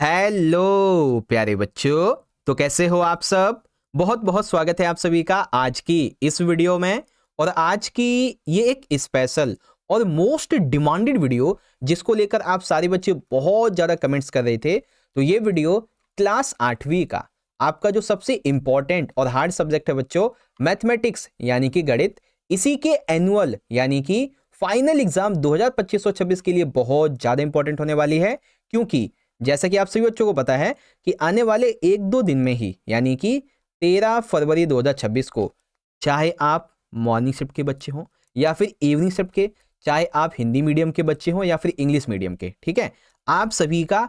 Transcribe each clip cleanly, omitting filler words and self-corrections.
Hello प्यारे बच्चों, तो कैसे हो आप सब। बहुत बहुत स्वागत है आप सभी का आज की इस वीडियो में। और आज की ये एक स्पेशल और मोस्ट डिमांडेड वीडियो जिसको लेकर आप सारे बच्चे बहुत ज़्यादा कमेंट्स कर रहे थे। तो ये वीडियो क्लास 8वीं का आपका जो सबसे इंपॉर्टेंट और हार्ड सब्जेक्ट है बच्चों, मैथमेटिक्स यानी कि गणित, इसी के एनुअल यानी कि फाइनल एग्जाम 2025-26 के लिए बहुत ज़्यादा इंपॉर्टेंट होने वाली है। क्योंकि जैसा कि आप सभी बच्चों को पता है कि आने वाले एक दो दिन में ही यानी कि 13 फरवरी 2026 को, चाहे आप मॉर्निंग शिफ्ट के बच्चे हों या फिर इवनिंग शिफ्ट के, चाहे आप हिंदी मीडियम के बच्चे हों या फिर इंग्लिश मीडियम के, ठीक है, आप सभी का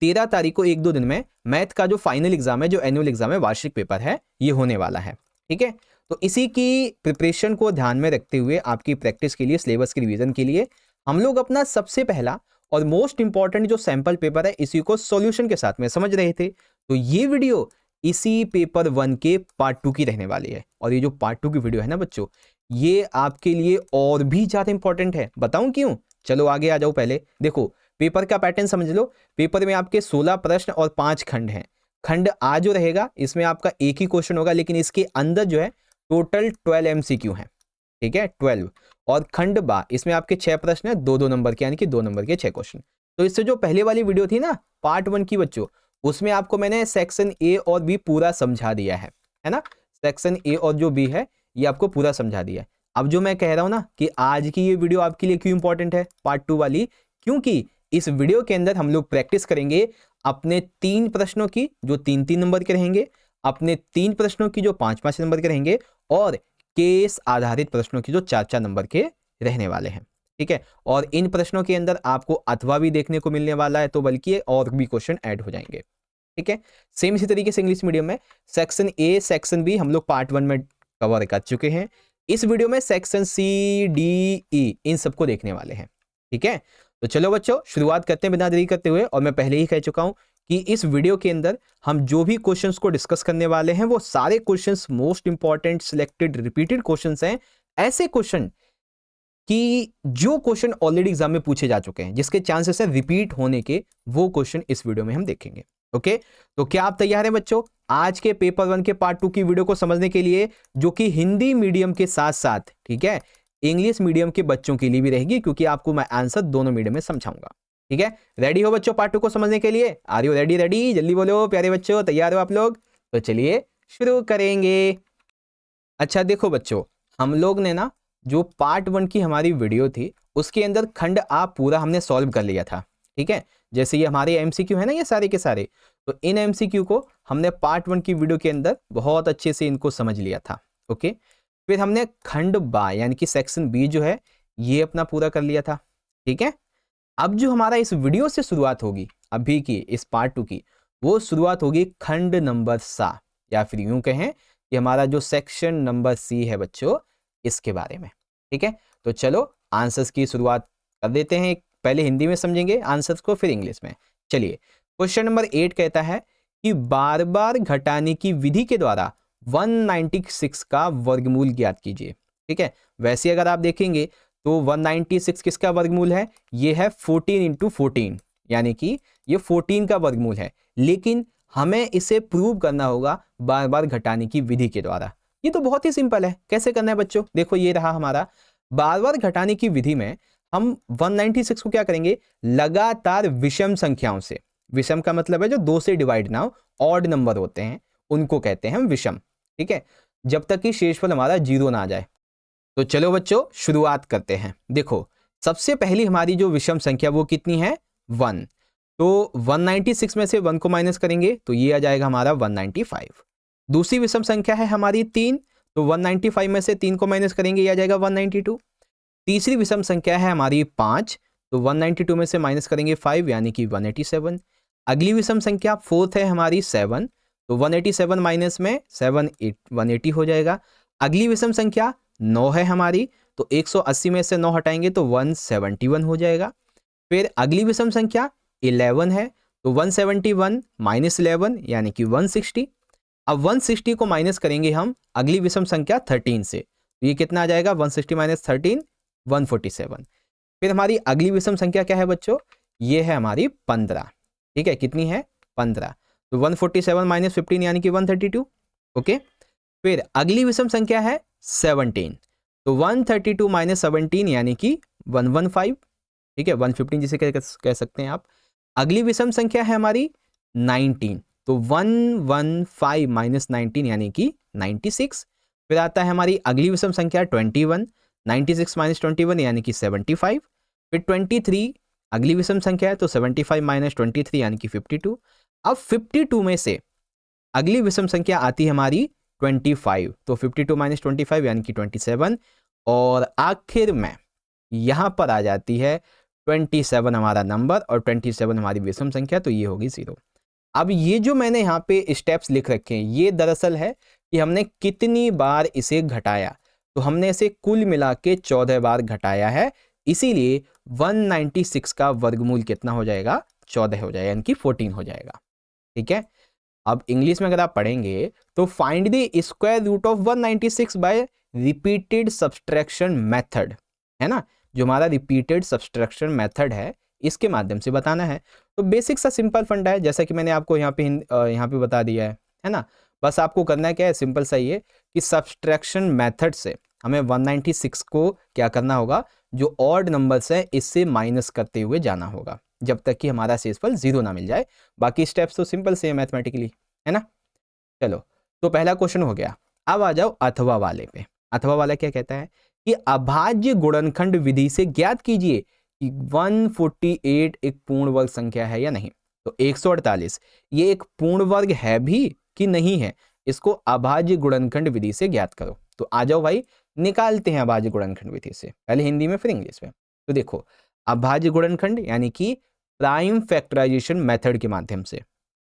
13 तारीख को एक दो दिन में मैथ का जो फाइनल एग्जाम है, जो एनुअल एग्जाम है, वार्षिक पेपर है, ये होने वाला है। ठीक है, तो इसी की प्रिपरेशन को ध्यान में रखते हुए आपकी प्रैक्टिस के लिए, सिलेबस के रिवीजन के लिए हम लोग अपना सबसे पहला और मोस्ट इंपॉर्टेंट जो सैंपल पेपर है इसी को सॉल्यूशन के साथ में समझ रहे थे। तो ये वीडियो इसी पेपर 1 के पार्ट 2 की रहने वाली है। और ये जो पार्ट 2 की वीडियो है ना बच्चों, ये आपके लिए और भी ज्यादा इंपॉर्टेंट है। बताऊं क्यों? चलो आगे आ जाओ। पहले देखो पेपर का पैटर्न समझ लो। पेपर में आपके 16 प्रश्न और 5 खंड हैं। खंड आ जो रहेगा इसमें आपका एक ही क्वेश्चन होगा, लेकिन इसके अंदर जो है टोटल 12 MCQ है। ठीक है, 12। और खंड बा, इसमें आपके 6 प्रश्न है, 2-2 नंबर के, यानी कि 2 नंबर के 6 क्वेश्चन। तो इससे जो पहले वाली वीडियो थी ना पार्ट 1 की बच्चों, उसमें आपको मैंने सेक्शन ए और बी पूरा समझा दिया है ना। सेक्शन ए और जो बी है ये आपको पूरा समझा दिया है। अब जो मैं कह रहा हूं ना कि आज की ये वीडियो आपके लिए क्यों इंपॉर्टेंट है पार्ट 2 वाली, क्योंकि इस वीडियो के अंदर हम लोग प्रैक्टिस करेंगे अपने 3 प्रश्नों की जो 3-3 नंबर के रहेंगे, अपने 3 प्रश्नों की जो 5-5 नंबर के रहेंगे, और केस आधारित प्रश्नों की जो 4-4 नंबर के रहने वाले हैं। ठीक है, और इन प्रश्नों के अंदर आपको अथवा भी देखने को मिलने वाला है, तो बल्कि और भी क्वेश्चन ऐड हो जाएंगे। ठीक है, सेम इसी तरीके से इंग्लिश मीडियम में सेक्शन ए सेक्शन बी हम लोग पार्ट 1 में कवर कर चुके हैं। इस वीडियो में सेक्शन सी डी ई इन सबको देखने वाले हैं। ठीक है, तो चलो बच्चों शुरुआत करते हैं बिना देरी करते हुए। और मैं पहले ही कह चुका हूं कि इस वीडियो के अंदर हम जो भी क्वेश्चंस को डिस्कस करने वाले हैं वो सारे questions most important selected repeated questions हैं। ऐसे क्वेश्चन कि जो क्वेश्चन ऑलरेडी एग्जाम में पूछे जा चुके हैं, जिसके चांसेस है रिपीट होने के, वो क्वेश्चन इस वीडियो में हम देखेंगे। ओके, तो क्या आप तैयार हैं बच्चों आज के पेपर 1 के पार्ट 2 की वीडियो को समझने के लिए, जो कि हिंदी मीडियम के साथ साथ, ठीक है, इंग्लिश मीडियम के बच्चों के लिए भी रहेगी, क्योंकि आपको मैं आंसर दोनों मीडियम में समझाऊंगा। ठीक है, रेडी हो बच्चों पार्ट 2 को समझने के लिए? Are you ready? रेडी जल्दी बोलो प्यारे बच्चों, तैयार हो आप लोग? तो चलिए शुरू करेंगे। अच्छा देखो बच्चों, हम लोग ने ना जो पार्ट 1 की हमारी वीडियो थी उसके अंदर खंड आ पूरा हमने सॉल्व कर लिया था। ठीक है, जैसे ये हमारे MCQ है ना, ये सारे के सारे, तो इन MCQ को हमने पार्ट 1 की वीडियो के अंदर बहुत अच्छे से इनको समझ लिया था। ओके, फिर हमने खंड बा यानी कि सेक्शन बी जो है ये अपना पूरा कर लिया था। ठीक है, अब जो हमारा इस वीडियो से शुरुआत होगी अभी की इस पार्ट 2 की, वो शुरुआत होगी खंड नंबर सा, या फिर यूं कहें कि हमारा जो सेक्शन नंबर सी है बच्चों, इसके बारे में। ठीक है, तो चलो आंसर्स की शुरुआत कर देते हैं। पहले हिंदी में समझेंगे आंसर्स को, फिर इंग्लिश में। चलिए, क्वेश्चन नंबर 8 कहता है कि बार बार घटाने की विधि के द्वारा 196 का वर्गमूल ज्ञात कीजिए। ठीक है, वैसे अगर आप देखेंगे तो 196 किसका वर्गमूल है? ये है 14 × 14, यानी कि ये 14 का वर्गमूल है। लेकिन हमें इसे प्रूव करना होगा बार बार घटाने की विधि के द्वारा। ये तो बहुत ही सिंपल है। कैसे करना है बच्चों? देखो ये रहा हमारा बार बार घटाने की विधि में हम 196 को क्या करेंगे? लगातार विषम संख्याओं से, विषम का मतलब है जो 2 से डिवाइड ना हो, ऑड नंबर होते हैं उनको कहते हैं हम विषम। ठीक है, जब तक कि शेषफल हमारा 0 ना आ जाए। तो चलो बच्चों शुरुआत करते हैं। देखो सबसे पहली हमारी जो विषम संख्या वो कितनी है? 1। तो 196 में से 1 को माइनस करेंगे तो ये आ जाएगा हमारा 195। दूसरी विषम संख्या है हमारी 3, तो 195 में से 3 को माइनस करेंगे, ये आ जाएगा 192। तीसरी विषम संख्या है हमारी 5, तो 192 में से माइनस करेंगे 5, यानी कि 187। अगली विषम संख्या 4th है हमारी 7, तो 187 माइनस में 7 180 हो जाएगा। अगली विषम संख्या 9 है हमारी, तो 180 में से 9 हटाएंगे तो 171 हो जाएगा। फिर अगली विषम संख्या 11 है, तो 171 माइनस 11 यानी कि 160। अब 160 को माइनस करेंगे हम अगली विषम संख्या 13 से, तो ये कितना आ जाएगा? 160 माइनस 13 147। फिर हमारी अगली विषम संख्या क्या है बच्चों? ये है हमारी 15। ठीक है, कितनी है? 15, तो 147 माइनस 15 यानी कि 132। ओके, फिर अगली विषम संख्या है 17, तो 132 माइनस 17 यानी कि 115। ठीक है, 115 जिसे कह सकते हैं आप। अगली विषम संख्या है हमारी 19, तो 115 माइनस 19 यानी कि 96। फिर आता है हमारी अगली विषम संख्या 21, 96 माइनस 21 यानी कि 75। फिर 23 अगली विषम संख्या है, तो 75 माइनस 23 यानी कि 52। अब 52 में से अगली विषम संख्या आती है हमारी 25, तो 52 माइनस 25 यानी कि 27। और आखिर में यहां पर आ जाती है 27 हमारा नंबर और 27 हमारी विषम संख्या, तो ये होगी 0। अब ये जो मैंने यहाँ पे स्टेप्स लिख रखे हैं, ये दरअसल है कि हमने कितनी बार इसे घटाया। तो हमने इसे कुल मिला के 14 बार घटाया है, इसीलिए 196 का वर्गमूल कितना हो जाएगा, 14 हो जाएगा, यानी कि 14 हो जाएगा। ठीक है, अब इंग्लिश में अगर आप पढ़ेंगे तो find the square root of 196 by repeated subtraction method, है ना, जो हमारा रिपीटेड सब्सट्रैक्शन मेथड है इसके माध्यम से बताना है। तो बेसिक सा सिंपल फंडा है, जैसा कि मैंने आपको यहाँ पे बता दिया है ना। बस आपको करना है क्या है, सिंपल सा ये कि सब्सट्रैक्शन मेथड से हमें 196 को क्या करना होगा, जो ऑड नंबर्स है इससे माइनस करते हुए जाना होगा जब तक कि हमारा शेषफल 0 ना मिल जाए। बाकी स्टेप्स तो सिंपल से है मैथमेटिकली, है ना। चलो, तो पहला क्वेश्चन हो गया। अब आ जाओ अथवा वाले पे। अथवा वाला क्या कहता है कि अभाज्य गुणनखंड विधि से ज्ञात कीजिए कि 148 एक पूर्ण वर्ग संख्या है या नहीं। तो 148 ये एक पूर्ण वर्ग है भी कि नहीं है, इसको अभाज्य गुणनखंड विधि से ज्ञात करो। तो आ जाओ भाई, निकालते हैं अभाज्य गुणनखंड विधि से, पहले हिंदी में फिर इंग्लिश में। तो देखो, अभाज्य गुणनखंड यानी कि प्राइम फैक्टराइजेशन मेथड के माध्यम से,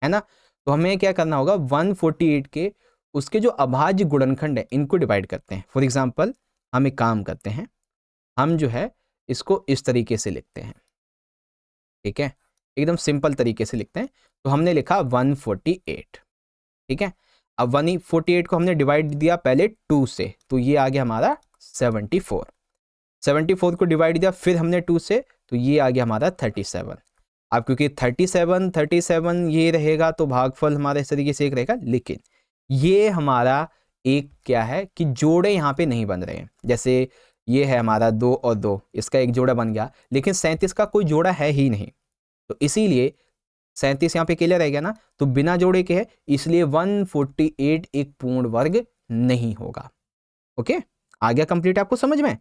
है ना। तो हमें क्या करना होगा, 148 के उसके जो अभाज्य गुणनखंड है इनको डिवाइड करते हैं। फॉर एग्जांपल हम एक काम करते हैं, हम जो है इसको इस तरीके से लिखते हैं। ठीक है, एकदम सिंपल तरीके से लिखते हैं। तो हमने लिखा 148। ठीक है, अब 148 को हमने डिवाइड दिया पहले 2 से, तो ये आ गया हमारा 74। 74 को डिवाइड दिया फिर हमने 2 से, तो ये आ गया हमारा 37। अब क्योंकि 37 ये रहेगा तो भागफल हमारा इस तरीके से एक रहेगा, लेकिन ये हमारा एक क्या है कि जोड़े यहाँ पे नहीं बन रहे हैं। जैसे ये है हमारा 2 और 2, इसका एक जोड़ा बन गया, लेकिन 37 का कोई जोड़ा है ही नहीं, तो इसीलिए 37 यहाँ पे अकेले रह गया ना, तो बिना जोड़े के है, इसलिए 148 एक पूर्ण वर्ग नहीं होगा। ओके, आ गया कंप्लीट आपको समझ में।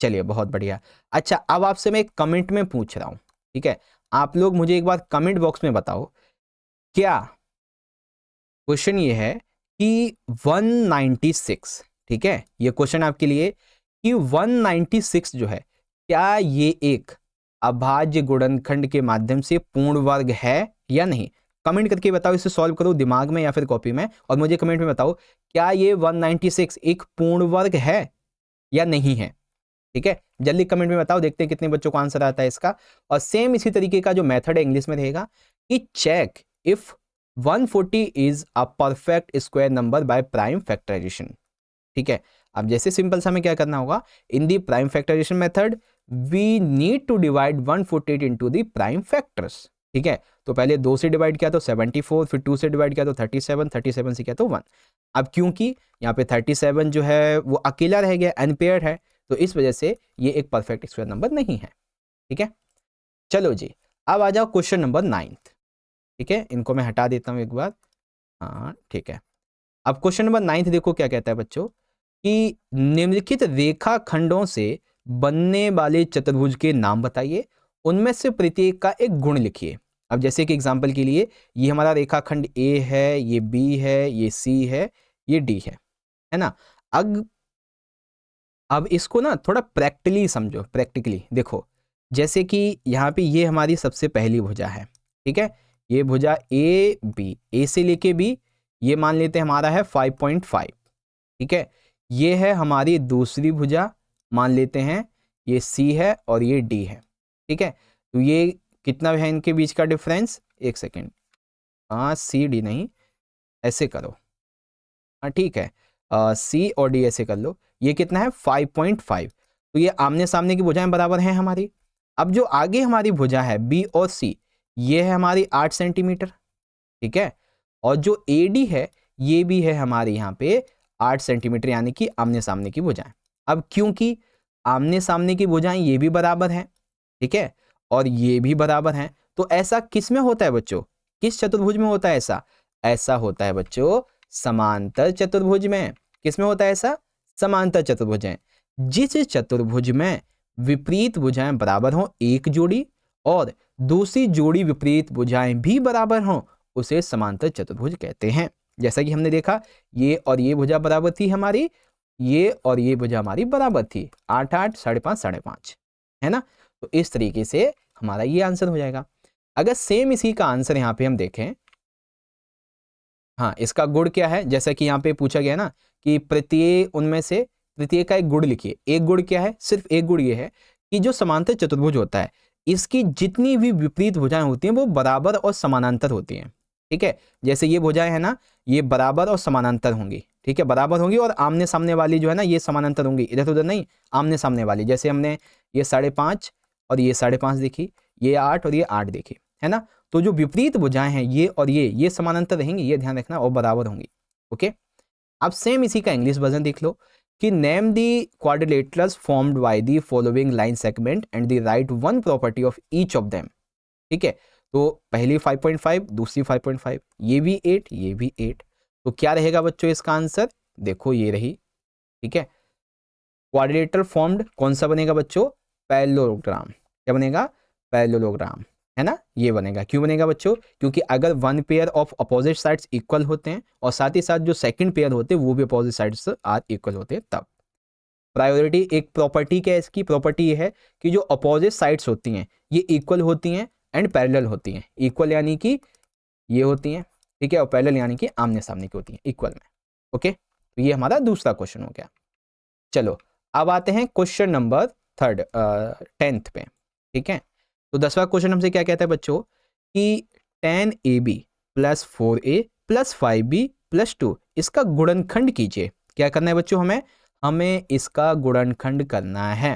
चलिए, बहुत बढ़िया। अच्छा, अब आपसे मैं एक कमेंट में पूछ रहा हूं, ठीक है, आप लोग मुझे एक बार कमेंट बॉक्स में बताओ, क्या क्वेश्चन ये है कि 196, ठीक है, ये क्वेश्चन आपके लिए कि 196 जो है, क्या ये एक अभाज्य गुणनखंड के माध्यम से पूर्ण वर्ग है या नहीं। कमेंट करके बताओ, इसे सॉल्व करो दिमाग में या फिर कॉपी में, और मुझे कमेंट में बताओ क्या ये 196 एक पूर्ण वर्ग है या नहीं है। ठीक है, जल्दी कमेंट में बताओ, देखते हैं कितने बच्चों को आंसर आता है इसका। और सेम इसी तरीके का जो मेथड है इंग्लिश में रहेगा कि check if 140 is a perfect square number by prime factorisation. ठीक है, अब जैसे सिंपल सा हमें क्या करना होगा, in the prime factorization method we need to divide 148 into the prime factors. ठीक है, तो पहले 2 से डिवाइड किया तो 74, फिर 2 से डिवाइड किया तो 37, 37 से किया तो 1। अब क्योंकि यहाँ पे 37 जो है वो अकेला रह गया, अनपेयर्ड है, तो इस वजह से ये एक परफेक्ट स्क्वायर नंबर नहीं है। ठीक है, चलो जी, अब आ जाओ क्वेश्चन नंबर 9। ठीक है, इनको मैं हटा देता हूं एक बार। हाँ ठीक है, अब क्वेश्चन नंबर 9 देखो क्या कहता है बच्चों कि निम्नलिखित रेखा खंडों से बनने वाले चतुर्भुज के नाम बताइए, उनमें से प्रत्येक का एक गुण लिखिए। अब जैसे कि एग्जांपल के लिए ये हमारा रेखाखंड ए है, ये बी है, ये सी है, ये डी है ना। अब इसको ना थोड़ा प्रैक्टिकली समझो, प्रैक्टिकली देखो, जैसे कि यहाँ पे ये हमारी सबसे पहली भुजा है। ठीक है, ये भुजा ए बी, ए से लेके बी, ये मान लेते हैं हमारा है 5.5। ठीक है, ये है हमारी दूसरी भुजा, मान लेते हैं ये सी है और ये डी है। ठीक है, तो ये कितना है इनके बीच का डिफरेंस, एक सेकेंड, हाँ सी डी नहीं, ऐसे करो, हाँ ठीक है, सी और डी ऐसे कर लो, ये कितना है 5.5। तो ये आमने सामने की भुजाएं बराबर हैं हमारी। अब जो आगे हमारी भुजा है बी और सी, ये है हमारी 8 सेंटीमीटर। ठीक है। और जो AD है ये भी है हमारे यहाँ पे 8 सेंटीमीटर, यानी कि आमने सामने की भुजाएं। अब क्योंकि आमने सामने की भुजाएं ये भी बराबर हैं, ठीक है, और ये भी बराबर हैं, तो ऐसा किस में होता है बच्चों, किस चतुर्भुज में होता है ऐसा? ऐसा होता है बच्चों समांतर चतुर्भुज में। किस में होता है ऐसा? समांतर चतुर्भुज में। जिस चतुर्भुज में विपरीत भुजाएं बराबर हों एक जोड़ी और दूसरी जोड़ी विपरीत भुजाएं भी बराबर हों उसे समांतर चतुर्भुज कहते हैं। जैसा कि हमने देखा ये और ये भुजा बराबर थी हमारी, ये और ये भुजा हमारी बराबर थी 8 8 5.5 5.5, है ना। तो इस तरीके से हमारा ये आंसर हो जाएगा। अगर सेम इसी का आंसर यहाँ पे हम देखें, हाँ, इसका गुण क्या है, जैसा कि यहाँ पे पूछा गया ना कि प्रत्येक उनमें से प्रत्येक का एक गुण लिखिए। एक गुण क्या है? सिर्फ एक गुण ये है कि जो समांतर चतुर्भुज होता है इसकी जितनी भी विपरीत भुजाएं होती हैं वो बराबर और समानांतर होती हैं, ठीक है। जैसे ये भुजाएं है ना, ये बराबर और समानांतर होंगी, ठीक है, बराबर होंगी, और आमने सामने वाली जो है ना ये समानांतर होंगी, इधर उधर नहीं, आमने सामने वाली। जैसे हमने ये 5.5 और ये 5.5 देखी, ये 8 और ये 8 देखी, है ना। तो जो विपरीत भुजाएं हैं ये और ये समानांतर रहेंगी, ये ध्यान रखना, और बराबर होंगी, ओके। अब सेम इसी का इंग्लिश वर्जन देख लो कि name the quadrilaterals formed by the following line segment and the right one property of each of them, ठीक है। तो पहली 5.5, दूसरी 5.5, ये भी 8, ये भी 8, तो क्या रहेगा बच्चों इसका आंसर? देखो ये रही, ठीक है। क्वाड्रिलेटरल फॉर्म्ड कौन सा बनेगा बच्चों? पैरेललोग्राम। क्या बनेगा? पैरेललोग्राम, है ना, ये बनेगा। क्यों बनेगा बच्चों? क्योंकि अगर one pair of opposite sides equal होते हैं और साथ ही साथ जो सेकंड पेयर होते हैं वो भी अपोजिट साइड्स आर इक्वल होते हैं तब। प्रायोरिटी एक प्रॉपर्टी क्या है इसकी? प्रॉपर्टी ये है कि जो अपोजिट साइड्स होती हैं ये इक्वल होती हैं एंड पैरेलल होती हैं। इक्वल यानी कि ये होती हैं, ठीक है, और पैरेलल यानी कि आमने सामने की होती हैं, इक्वल में, ओके। तो ये हमारा दूसरा क्वेश्चन हो गया। चलो अब आते हैं क्वेश्चन नंबर 10th पे, ठीक है। तो 10वां क्वेश्चन हमसे क्या कहता है बच्चों कि 10AB + 4A + 5B + 2 इसका गुणनखंड कीजिए। क्या करना है बच्चों? हमें इसका गुणनखंड करना है,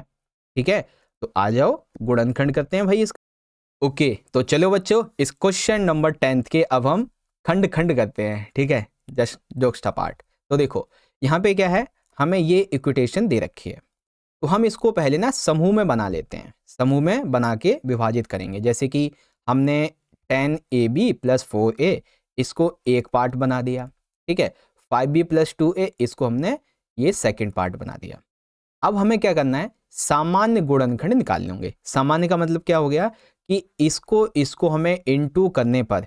ठीक है। तो आ जाओ गुणनखंड करते हैं भाई इसका। ओके, तो चलो बच्चों इस क्वेश्चन नंबर 10th के अब हम खंड खंड करते हैं, ठीक है, जस्ट जोक्स अपार्ट। तो देखो यहाँ पे क्या है, हमें ये इक्वेशन दे रखी है, तो हम इसको पहले ना समूह में बना लेते हैं, समूह में बना के विभाजित करेंगे। जैसे कि हमने 10AB + 4A इसको एक पार्ट बना दिया, ठीक है। 5B + 2A इसको हमने ये सेकंड पार्ट बना दिया। अब हमें क्या करना है? सामान्य गुणनखंड निकाल लेंगे। सामान्य का मतलब क्या हो गया कि इसको हमें इनटू करने पर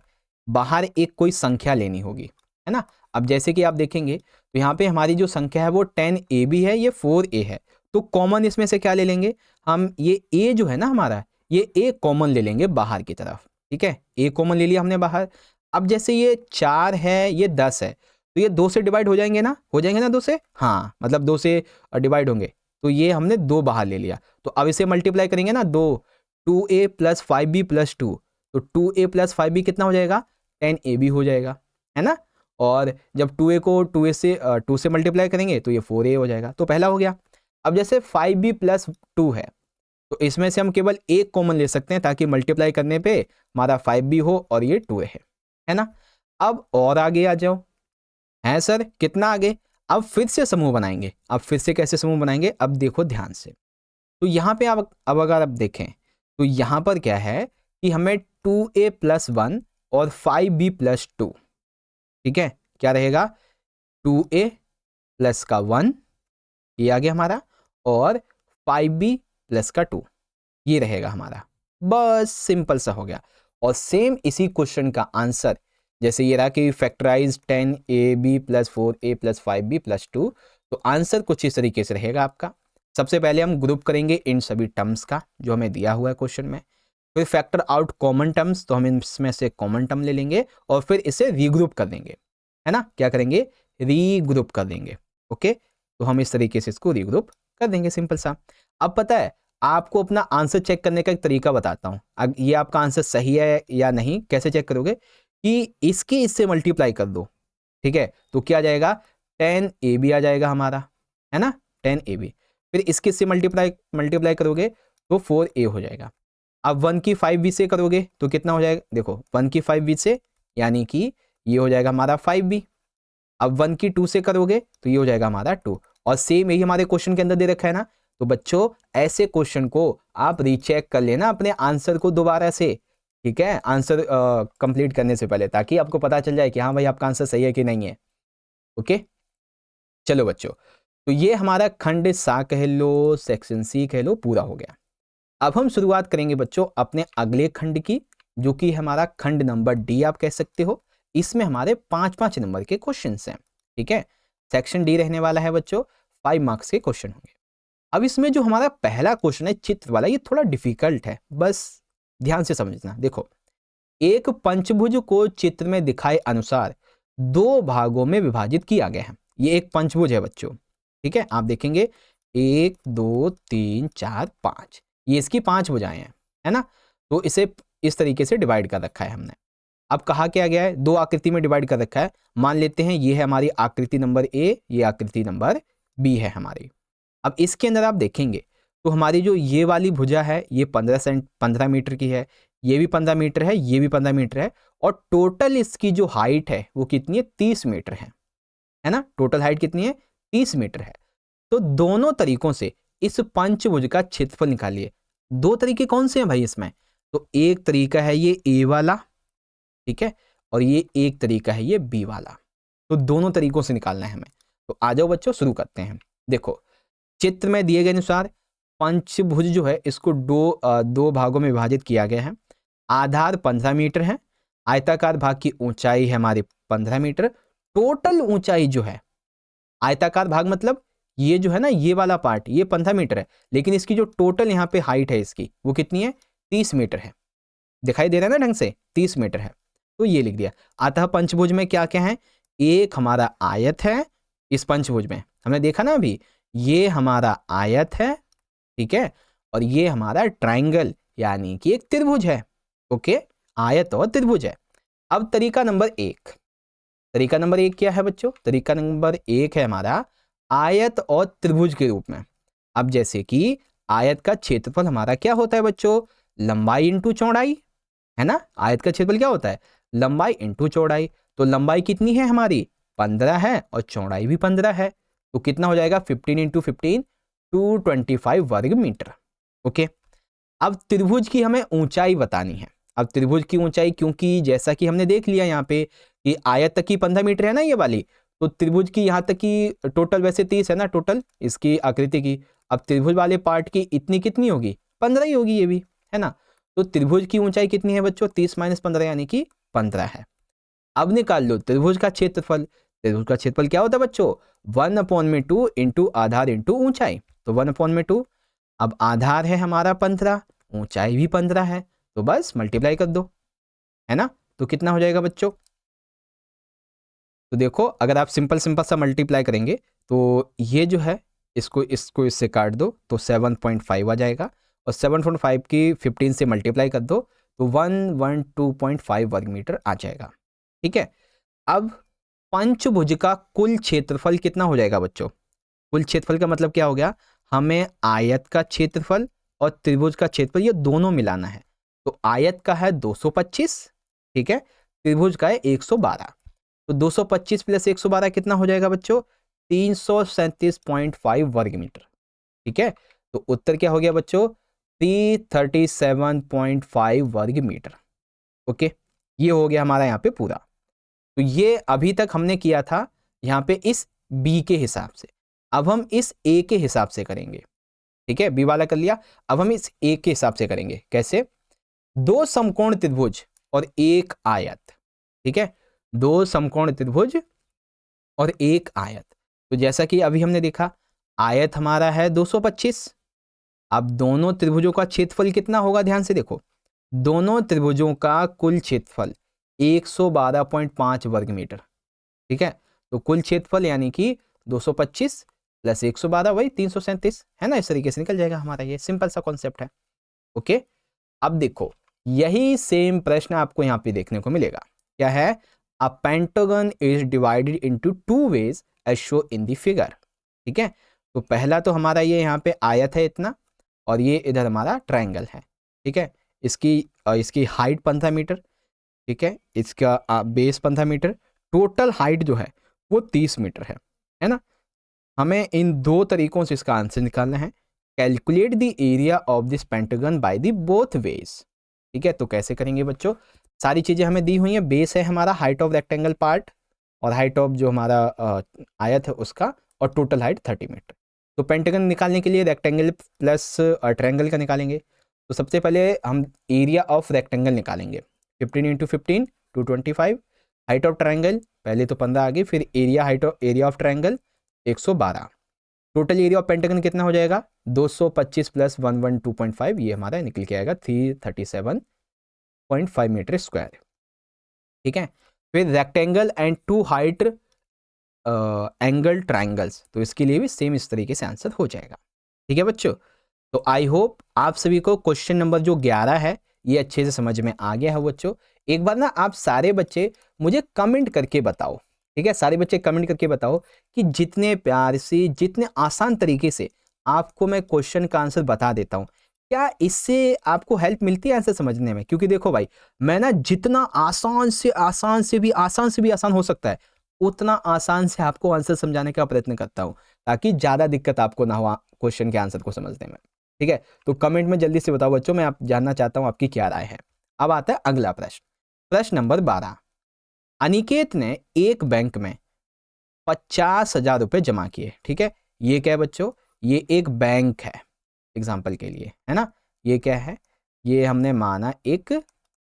बाहर एक कोई संख्या लेनी होगी, है ना। अब जैसे कि आप देखेंगे तो यहाँ पे हमारी जो संख्या है वो 10AB है, ये 4A है, तो कॉमन इसमें से क्या ले लेंगे हम? ये A जो है ना हमारा, ये A कॉमन ले लेंगे बाहर की तरफ, ठीक है, A कॉमन ले लिया हमने बाहर। अब जैसे ये 4 है, ये 10 है, तो ये 2 से डिवाइड हो जाएंगे ना, 2 से, हाँ, मतलब 2 से डिवाइड होंगे, तो ये हमने 2 बाहर ले लिया। तो अब इसे मल्टीप्लाई करेंगे ना, 2A + 5B + 2, तो 2A + 5B कितना हो जाएगा? 10AB हो जाएगा, है ना। और जब 2A को 2 से मल्टीप्लाई करेंगे तो ये 4A हो जाएगा, तो पहला हो गया। अब जैसे 5B + 2 है, तो इसमें से हम केवल एक कॉमन ले सकते हैं ताकि मल्टीप्लाई करने पे हमारा 5B हो और ये 2A है ना। अब और आगे आ जाओ। है सर, कितना आगे? अब फिर से समूह बनाएंगे। अब फिर से कैसे समूह बनाएंगे? अब देखो ध्यान से, तो यहाँ पे अब अगर आप देखें तो यहाँ पर क्या है कि हमें 2A + 1 और 5B + 2, ठीक है, क्या रहेगा? 2A + का 1 ये आ गया हमारा, और 5B + का 2 ये रहेगा हमारा। बस सिंपल सा हो गया। और सेम इसी क्वेश्चन का आंसर जैसे ये रहा कि फैक्टराइज 10AB + 4A + 5B + 2, तो आंसर कुछ इस तरीके से रहेगा आपका। सबसे पहले हम ग्रुप करेंगे इन सभी टर्म्स का जो हमें दिया हुआ है क्वेश्चन में, फिर फैक्टर आउट कॉमन टर्म्स, तो हम इसमें से कॉमन टर्म ले लेंगे और फिर इसे रीग्रुप कर देंगे, है ना। क्या करेंगे? रीग्रुप कर देंगे, ओके। तो हम इस तरीके से इसको रीग्रुप कर देंगे, सिंपल सा। अब पता है आपको अपना आंसर चेक करने का एक तरीका बताता हूं। अब ये आपका आंसर सही है या नहीं, कैसे चेक करोगे कि इससे मल्टीप्लाई कर दो, ठीक है, तो क्या आ जाएगा? 10AB आ जाएगा हमारा, है ना, 10AB। फिर इसके से मल्टीप्लाई करोगे तो 4A हो जाएगा। अब 1 की 5B से करोगे तो कितना हो जाएगा? देखो 1 की 5B से यानी कि ये हो जाएगा हमारा 5b। अब 1 की 2 से करोगे तो ये हो जाएगा हमारा 2, और सेम यही हमारे क्वेश्चन के अंदर दे रखा है ना। तो बच्चों ऐसे क्वेश्चन को आप रीचेक कर लेना अपने आंसर को दोबारा से, ठीक है, आंसर कंप्लीट करने से पहले, ताकि आपको पता चल जाए कि हाँ भाई आपका आंसर सही है कि नहीं है। ओके, चलो बच्चों, तो ये हमारा खंड सा कह लो, सेक्शन सी कह लो, पूरा हो गया। अब हम शुरुआत करेंगे बच्चों अपने अगले खंड की, जो कि हमारा खंड नंबर डी आप कह सकते हो। इसमें हमारे 5-5 नंबर के क्वेश्चन हैं, ठीक है। सेक्शन डी रहने वाला है बच्चों, 5 मार्क्स के क्वेश्चन होंगे। अब इसमें जो हमारा पहला क्वेश्चन है चित्र वाला, ये थोड़ा डिफिकल्ट है, बस ध्यान से समझना। देखो, एक पंचभुज को चित्र में दिखाए अनुसार 2 भागों में विभाजित किया गया है। ये एक पंचभुज है बच्चों, ठीक है। आप देखेंगे 1 2 3 4 5, ये इसकी 5 भुजाएं हैं, है ना। तो इसे इस तरीके से डिवाइड कर रखा है हमने। अब कहा क्या गया है, 2 आकृति में डिवाइड कर रखा है। मान लेते हैं ये है हमारी आकृति नंबर ए, ये आकृति नंबर बी है हमारी। अब इसके अंदर आप देखेंगे तो हमारी जो ये वाली भुजा है ये 15 मीटर की है, ये भी 15 मीटर है, ये भी 15 मीटर है, और टोटल इसकी जो हाइट है वो कितनी है, 30 मीटर है ना। टोटल हाइट कितनी है, 30 मीटर है। तो दोनों तरीकों से इस पंचभुज का क्षेत्रफल निकालिए। 2 तरीके कौन से हैं भाई इसमें, तो एक तरीका है ये ए वाला, ठीक है, और ये एक तरीका है ये बी वाला। तो दोनों तरीकों से निकालना है हमें। तो आ जाओ बच्चों शुरू करते हैं। देखो, चित्र में दिए गए अनुसार पंचभुज जो है इसको दो भागों में विभाजित किया गया है। आधार 15 मीटर है, आयताकार भाग की ऊंचाई है हमारी 15 मीटर। टोटल ऊंचाई जो है, आयताकार भाग मतलब ये जो है ना, ये वाला पार्ट, ये 15 मीटर है, लेकिन इसकी जो टोटल यहाँ पे हाइट है इसकी वो कितनी है, 30 मीटर है। दिखाई दे रहा है ना ढंग से, 30 मीटर है। तो ये लिख दिया। अतः पंचभुज में क्या क्या है, एक हमारा आयत है, इस पंचभुज में हमने देखा ना अभी, ये हमारा आयत है, ठीक है, और ये हमारा ट्राइंगल यानी कि एक त्रिभुज है। ओके, आयत और त्रिभुज है। अब तरीका नंबर 1, तरीका नंबर 1 क्या है बच्चों, तरीका नंबर 1 है हमारा आयत और त्रिभुज के रूप में। अब जैसे कि आयत का क्षेत्रफल हमारा क्या होता है बच्चों, लंबाई इंटू चौड़ाई, है ना। आयत का क्षेत्रफल क्या होता है, लंबाई इंटू चौड़ाई। तो लंबाई कितनी है हमारी, 15 है, और चौड़ाई भी 15 है। तो कितना हो जाएगा, 15 इंटू 15 225 वर्ग मीटर। ओके, अब त्रिभुज की हमें ऊंचाई बतानी है। अब त्रिभुज की ऊंचाई, क्योंकि जैसा कि हमने देख लिया यहाँ पे कि आयत तक की 15 मीटर है ना ये वाली, तो त्रिभुज की यहाँ तक की टोटल वैसे 30 है ना टोटल इसकी आकृति की। अब त्रिभुज वाले पार्ट की इतनी कितनी होगी, 15 ही होगी ये भी, है ना। तो त्रिभुज की ऊंचाई कितनी है बच्चों, 30 - 15 यानी कि 15 है। अब निकाल लो त्रिभुज का क्षेत्रफल। त्रिभुज का क्षेत्रफल क्या होता है बच्चों, 1/2 इंटू आधार इंटू ऊंचाई। तो 1/2, अब आधार है हमारा 15, ऊंचाई भी 15 है, तो बस मल्टीप्लाई कर दो, है ना। तो कितना हो जाएगा बच्चों, तो देखो अगर आप सिंपल सा मल्टीप्लाई करेंगे तो ये जो है इसको इससे काट दो तो 7.5 आ जाएगा, और 7.5 की 15 से मल्टीप्लाई कर दो तो 112.5 वर्ग मीटर आ जाएगा, ठीक है। अब पंचभुज का कुल क्षेत्रफल कितना हो जाएगा बच्चों, कुल क्षेत्रफल का मतलब क्या हो गया, हमें आयत का क्षेत्रफल और त्रिभुज का क्षेत्रफल ये दोनों मिलाना है। तो आयत का है 225, ठीक है, त्रिभुज का है 112। तो 225 प्लस 112 कितना हो जाएगा बच्चों, 337.5 वर्ग मीटर, ठीक है। तो उत्तर क्या हो गया बच्चों, 337.5 वर्ग मीटर। ओके, ये हो गया हमारा यहाँ पे पूरा। तो ये अभी तक हमने किया था यहाँ पे इस बी के हिसाब से। अब हम इस ए के हिसाब से करेंगे, ठीक है, बी वाला कर लिया। अब हम इस ए के हिसाब से करेंगे, कैसे, 2 समकोण त्रिभुज और एक आयत, ठीक है, 2 समकोण त्रिभुज और एक आयत। तो जैसा कि अभी हमने देखा, आयत हमारा है 225। अब दोनों त्रिभुजों का क्षेत्रफल कितना होगा, ध्यान से देखो, दोनों त्रिभुजों का कुल क्षेत्रफल 112.5 वर्ग मीटर, ठीक है। तो कुल क्षेत्रफल यानी कि 225 प्लस 112 वही 337, है ना। इस तरीके से निकल जाएगा हमारा, ये सिंपल सा कॉन्सेप्ट है। ओके, अब देखो यही सेम प्रश्न आपको यहाँ पे देखने को मिलेगा, क्या है, a pentagon is divided into 2 wedge as show in the figure, ठीक है। तो पहला तो हमारा ये यहाँ पे आयत है इतना, और ये इधर हमारा ट्रायंगल है, ठीक है। इसकी हाइट 15 मीटर, ठीक है, इसका बेस 15 मीटर, टोटल हाइट जो है वो 30 मीटर है ना। हमें इन दो तरीकों से इसका आंसर निकालना है। Calculate the area of this pentagon by the both ways. ठीक है, तो कैसे करेंगे बच्चों, सारी चीज़ें हमें दी हुई हैं। बेस है हमारा हाइट ऑफ रेक्टेंगल पार्ट और हाइट ऑफ जो हमारा आयत है उसका, और टोटल हाइट 30 मीटर। तो पेंटागन निकालने के लिए रेक्टेंगल प्लस ट्रायंगल का निकालेंगे। तो सबसे पहले हम एरिया ऑफ रेक्टेंगल निकालेंगे। 15 × 15 225। हाइट ऑफ ट्रायंगल पहले तो 15 आ गई, फिर area of triangle 112। Total area of pentagon कितना हो जाएगा, 225 प्लस 112.5, ये हमारा निकल के आएगा 337.5 मीटर स्क्वायर। ठीक है, फिर rectangle and two height angle triangles, तो इसके लिए भी सेम इस तरीके से आंसर हो जाएगा। ठीक है बच्चों, तो आई होप आप सभी को क्वेश्चन नंबर जो 11 है ये अच्छे से समझ में आ गया है बच्चों। एक बार ना आप सारे बच्चे मुझे कमेंट करके बताओ, ठीक है, सारे बच्चे कमेंट करके बताओ कि जितने प्यार से, जितने आसान तरीके से आपको मैं क्वेश्चन का आंसर बता देता हूँ, क्या इससे आपको हेल्प मिलती है आंसर समझने में? क्योंकि देखो भाई, मैं ना जितना आसान से भी आसान हो सकता है उतना आसान से आपको आंसर समझाने का प्रयत्न करता हूँ, ताकि ज़्यादा दिक्कत आपको ना हो क्वेश्चन के आंसर को समझने में। ठीक है, तो कमेंट में जल्दी से बताओ बच्चों, मैं आप जानना चाहता हूँ आपकी क्या राय है। अब आता है अगला प्रश्न, प्रश्न नंबर 12। अनिकेत ने एक बैंक में 50,000 रुपए जमा किए। ठीक है, ये क्या है बच्चों, ये एक बैंक है, एग्जाम्पल के लिए, है ना। ये क्या है, ये हमने माना एक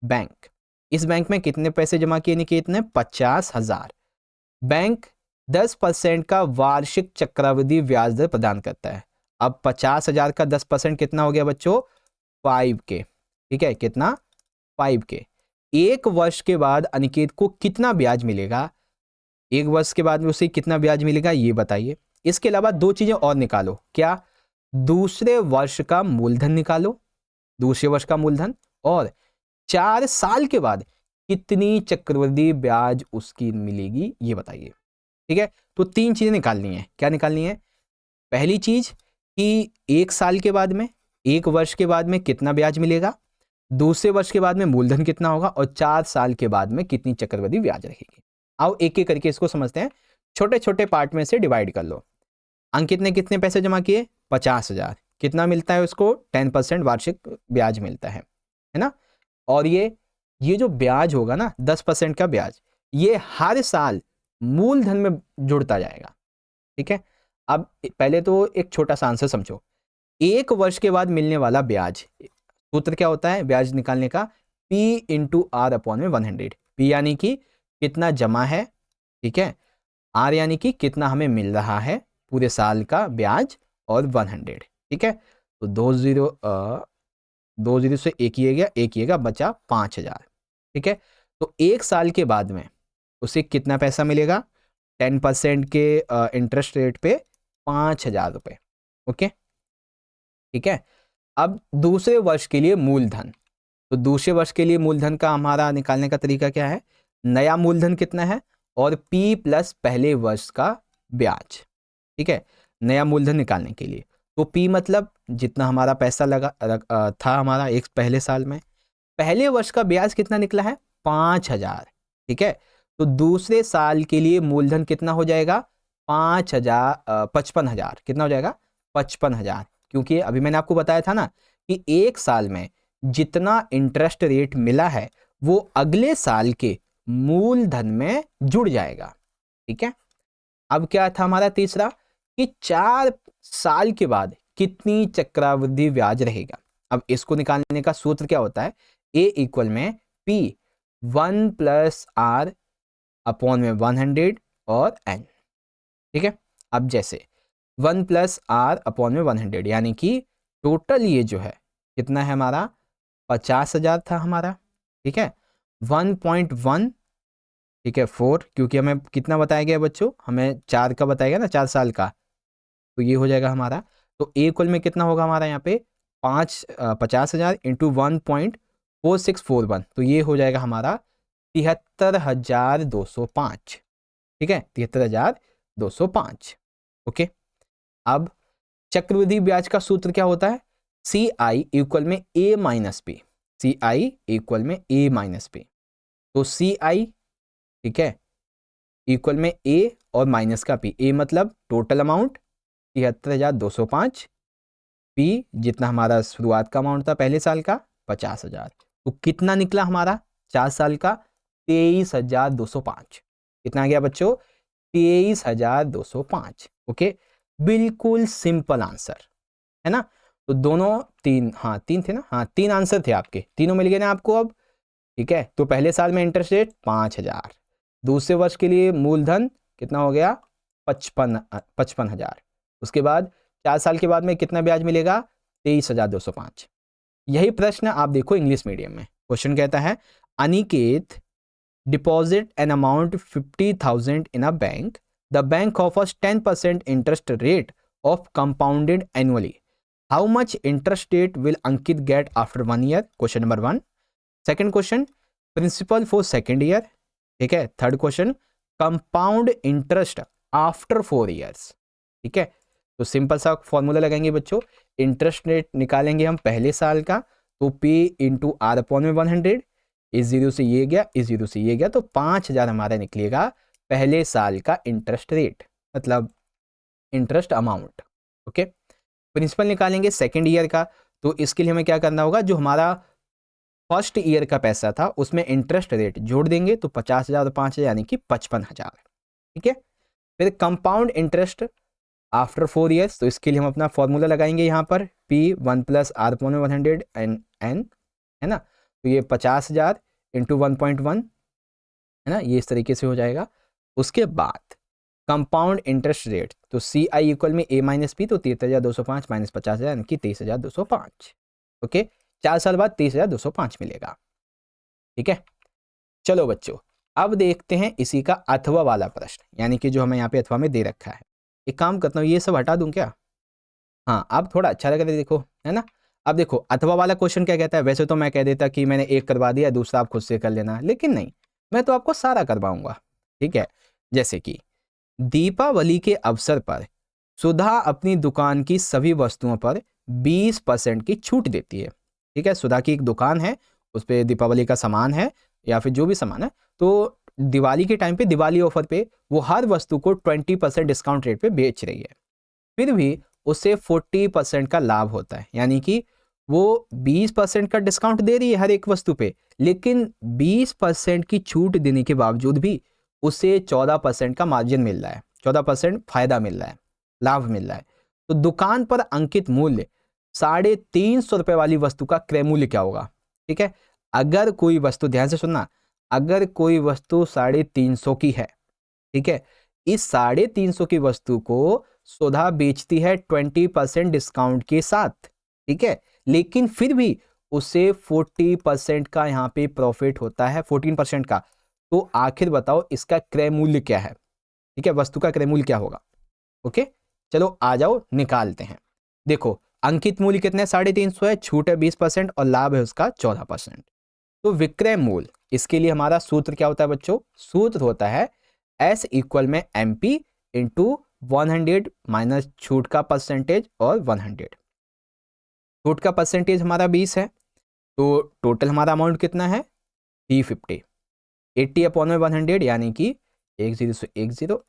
बैंक। इस बैंक में कितने पैसे जमा किए निकेत ने, 50,000। बैंक 10% का वार्षिक चक्रवृद्धि ब्याज दर प्रदान करता है। अब 50,000 का 10% कितना हो गया बच्चों, 5K। ठीक है, कितना, 5K। एक वर्ष के बाद अनिकेत को कितना ब्याज मिलेगा, एक वर्ष के बाद में उसे कितना ब्याज मिलेगा ये बताइए। इसके अलावा दो चीजें और निकालो, क्या, दूसरे वर्ष का मूलधन निकालो, दूसरे वर्ष का मूलधन, और 4 साल के बाद कितनी चक्रवृद्धि ब्याज उसकी मिलेगी ये बताइए। ठीक है, तो 3 चीजें निकालनी है। क्या निकालनी है, पहली चीज कि 1 साल के बाद में, 1 वर्ष के बाद में कितना ब्याज मिलेगा, दूसरे वर्ष के बाद में मूलधन कितना होगा, और 4 साल के बाद में कितनी चक्रवृद्धि ब्याज रहेगी। आओ एक एक करके इसको समझते हैं, छोटे छोटे पार्ट में से डिवाइड कर लो। अंकित ने कितने पैसे जमा किए, 50,000। कितना मिलता है उसको, 10% वार्षिक ब्याज मिलता है ना। और ये जो ब्याज होगा ना, 10% का ब्याज, ये हर साल मूलधन में जुड़ता जाएगा। ठीक है, अब पहले तो एक छोटा सा आंसर समझो। 1 वर्ष के बाद मिलने वाला ब्याज, सूत्र क्या होता है ब्याज निकालने का, P × R/100। P यानी कि कितना जमा है, ठीक है, R यानी कि कितना हमें मिल रहा है पूरे साल का ब्याज, और 100। ठीक है, तो 2 जीरो से एक ही गया, बचा 5,000। ठीक है, तो 1 साल के बाद में उसे कितना पैसा मिलेगा, 10% के इंटरेस्ट रेट पे 5,000 रुपये। ओके, ठीक है। अब दूसरे वर्ष के लिए मूलधन, तो दूसरे वर्ष के लिए मूलधन का हमारा निकालने का तरीका क्या है, नया मूलधन कितना है, और P प्लस पहले वर्ष का ब्याज। ठीक है, नया मूलधन निकालने के लिए तो P मतलब जितना हमारा पैसा था हमारा एक पहले साल में, पहले वर्ष का ब्याज कितना निकला है, 5,000। ठीक है, तो दूसरे साल के लिए मूलधन कितना हो जाएगा, 55,000। कितना हो जाएगा, 55,000। क्योंकि अभी मैंने आपको बताया था ना कि एक साल में जितना इंटरेस्ट रेट मिला है वो अगले साल के मूलधन में जुड़ जाएगा। ठीक है, अब क्या था हमारा तीसरा, कि 4 साल के बाद कितनी चक्रवृद्धि ब्याज रहेगा। अब इसको निकालने का सूत्र क्या होता है, A इक्वल में P 1 + R/100 और N। ठीक है, अब जैसे 1 + R/100 यानी कि टोटल ये जो है कितना है हमारा, 50,000 था हमारा। ठीक है, 1.1, ठीक है, 4, क्योंकि हमें कितना बताया गया बच्चों, हमें 4 का बताया गया ना, 4 साल का, तो ये हो जाएगा हमारा। तो A इक्वल में कितना होगा हमारा यहाँ पे 50,000 × 1.4641, तो ये हो जाएगा हमारा 73,205। ठीक है, 73,205। ओके, अब चक्रवृद्धि ब्याज का सूत्र क्या होता है, CI इक्वल में A - P। CI इक्वल में A - P। तो सी आई, ठीक है, इक्वल में ए और माइनस का पी। ए मतलब टोटल अमाउंट 73,205, पी जितना हमारा शुरुआत का अमाउंट था पहले साल का 50,000। तो कितना निकला हमारा 4 साल का? 23,205। कितना आ गया बच्चों? 23,205। ओके, बिल्कुल सिंपल आंसर है ना। तो दोनों तीन, हाँ तीन थे ना, हाँ तीन आंसर थे आपके, तीनों मिल गए ना आपको अब, ठीक है। तो पहले साल में इंटरेस्ट रेट 5,000, दूसरे वर्ष के लिए मूलधन कितना हो गया? 55,000। उसके बाद 4 साल के बाद में कितना ब्याज मिलेगा? 23,205। यही प्रश्न आप देखो इंग्लिश मीडियम में। क्वेश्चन कहता है Aniket deposit an amount 50,000 in a bank, the bank offers 10% interest rate of compounded annually, how much interest rate will Ankit get after 1 year? Question number 1। Second question, principal for second year, ठीक है। Third question, compound interest after 4 years, ठीक है। तो simple सा formula लगाएंगे बच्चों, interest rate निकालेंगे हम पहले साल का, तो P इंटू आर अपॉन में 100, इस जीरो से ये गया, इस जीरो से ये गया, तो 5,000 हमारा निकलेगा पहले साल का इंटरेस्ट रेट, मतलब इंटरेस्ट अमाउंट। ओके, प्रिंसिपल निकालेंगे सेकेंड ईयर का, तो इसके लिए हमें क्या करना होगा, जो हमारा फर्स्ट ईयर का पैसा था उसमें इंटरेस्ट रेट जोड़ देंगे, तो 50,000 और 5,000 यानी कि 55,000, ठीक है। फिर कंपाउंड इंटरेस्ट आफ्टर 4 ईयर्स, तो इसके लिए हम अपना फॉर्मूला लगाएंगे यहाँ पर, P 1 plus R upon 100 n, है ना। तो ये 50,000 इंटू 1.1, है ना, ये इस तरीके से हो जाएगा। उसके बाद कंपाउंड इंटरेस्ट रेट, तो सी आई इक्वल में ए माइनस पी, तो 23,205 माइनस 50,000 यानी कि 23,205। ओके, 4 साल बाद 23,205 मिलेगा, ठीक है। चलो बच्चों, अब देखते हैं इसी का अथवा वाला प्रश्न, यानी कि जो हमें यहाँ पे अथवा में दे रखा है। एक काम करता हूँ, ये सब हटा दूं क्या? हाँ, अब थोड़ा अच्छा लग रहा है, देखो, है ना। अब देखो अथवा वाला क्वेश्चन क्या कहता है, वैसे तो मैं कह देता कि मैंने एक करवा दिया, दूसरा आप खुद से कर लेना, लेकिन नहीं, मैं तो आपको सारा करवाऊंगा, ठीक है। जैसे कि दीपावली के अवसर पर सुधा अपनी दुकान की सभी वस्तुओं पर 20% की छूट देती है, ठीक है। सुधा की एक दुकान है, उस पर दीपावली का सामान है या फिर जो भी सामान है, तो दिवाली के टाइम पे, दिवाली ऑफर पे वो हर वस्तु को 20% डिस्काउंट रेट पे बेच रही है, फिर भी उसे 40% का लाभ होता है, यानी कि वो 20% का डिस्काउंट दे रही है हर एक वस्तु पे, लेकिन 20% की छूट देने के बावजूद भी उसे 14% का मार्जिन मिल रहा है, 14% फायदा मिल रहा है, लाभ मिल रहा है। तो दुकान पर अंकित मूल्य 350 रुपए वाली वस्तु का क्रय मूल्य क्या होगा? ठीक है, अगर कोई वस्तु, ध्यान से सुनना, अगर कोई वस्तु 350 की है, ठीक है, इस 350 की वस्तु को सुधा बेचती है 20% डिस्काउंट के साथ, ठीक है, लेकिन फिर भी उसे 40% का यहां पे प्रॉफिट होता है, 14% का। तो आखिर बताओ इसका क्रय मूल्य क्या है? ठीक है, वस्तु का क्रय मूल्य क्या होगा? ओके, चलो आ जाओ निकालते हैं। देखो अंकित मूल्य कितने, 350 है, छूट है 20% और लाभ है उसका 14%। तो विक्रय मूल्य, इसके लिए हमारा सूत्र क्या होता है बच्चों? सूत्र होता है S इक्वल में MP इंटू 100 माइनस छूट का परसेंटेज और 100। छूट का परसेंटेज हमारा 20 है, तो टोटल हमारा अमाउंट कितना है? 350। 80 अपॉन में 100 यानी कि 10 से 10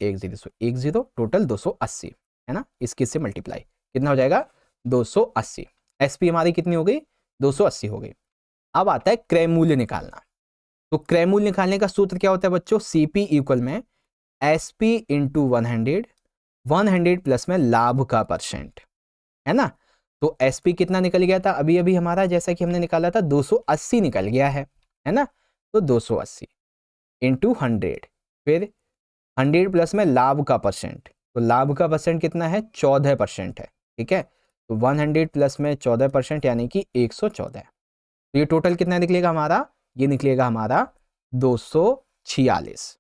10 से 10, टोटल 280, है ना। इसके से मल्टीप्लाई कितना हो जाएगा? 280। SP हमारी कितनी हो गई? 280 हो गई। अब आता है क्रय मूल्य निकालना। तो क्रय मूल्य निकालने का सूत्र क्या होता है बच्चों? CP इक्वल में SP इंटू 100 प्लस में लाभ का परसेंट, है ना। तो SP कितना निकल गया था अभी अभी हमारा, जैसा कि हमने निकाला था 280 निकल गया है ना। तो 280 इंटू 100, फिर 100 प्लस में लाभ का परसेंट, तो लाभ का परसेंट कितना है? 14% है, ठीक है। तो 100 प्लस में 14% यानी कि 114। तो ये टोटल कितना निकलेगा हमारा? ये निकलेगा हमारा 246,